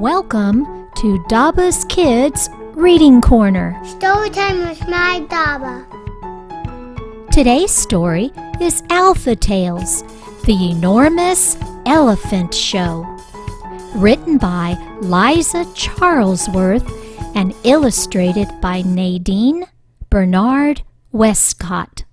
Welcome to Daba's Kids Reading Corner. Storytime with my Daba. Today's story is Alpha Tales, the Enormous Elephant Show. Written by Liza Charlesworth and illustrated by Nadine Bernard Westcott.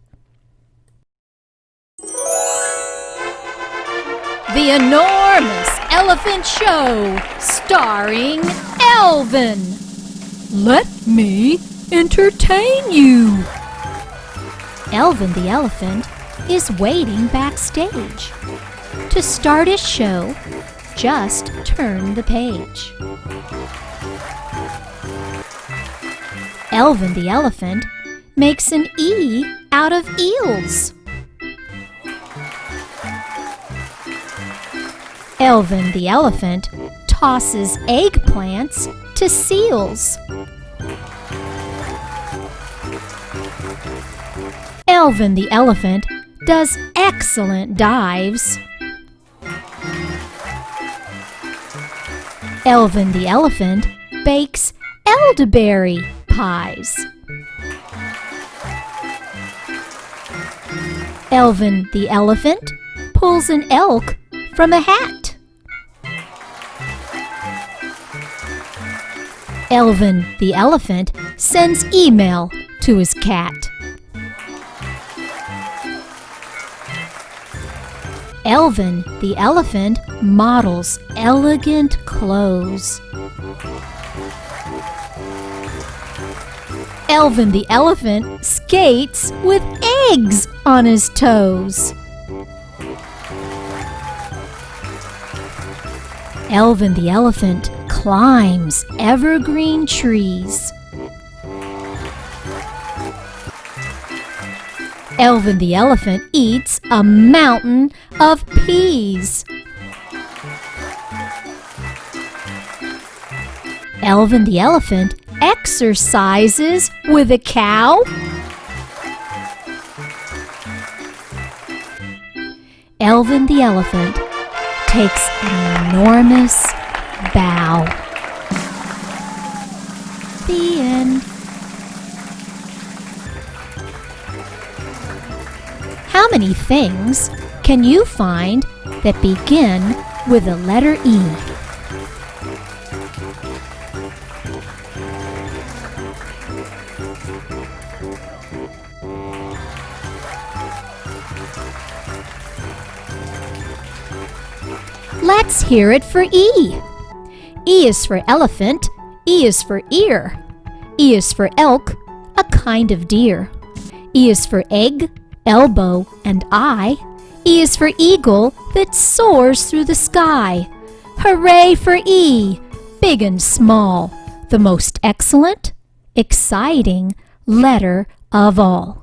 The Enormous Elephant Show, starring Elvin. Let me entertain you. Elvin the Elephant is waiting backstage. To start his show, just turn the page. Elvin the Elephant makes an E out of eels. Elvin the Elephant tosses eggplants to seals. Elvin the Elephant does excellent dives. Elvin the Elephant bakes elderberry pies. Elvin the Elephant pulls an elk from a hat. Elvin the Elephant sends email to his cat. Elvin the Elephant models elegant clothes. Elvin the Elephant skates with eggs on his toes. Elvin the Elephant climbs evergreen trees. Elvin the Elephant eats a mountain of peas. Elvin the Elephant exercises with a cow. Elvin the Elephant takes an enormous bow. The end. How many things can you find that begin with the letter E? Let's hear it for E. E is for elephant, E is for ear. E is for elk, a kind of deer. E is for egg, elbow, and eye. E is for eagle that soars through the sky. Hooray for E, big and small, the most excellent, exciting letter of all.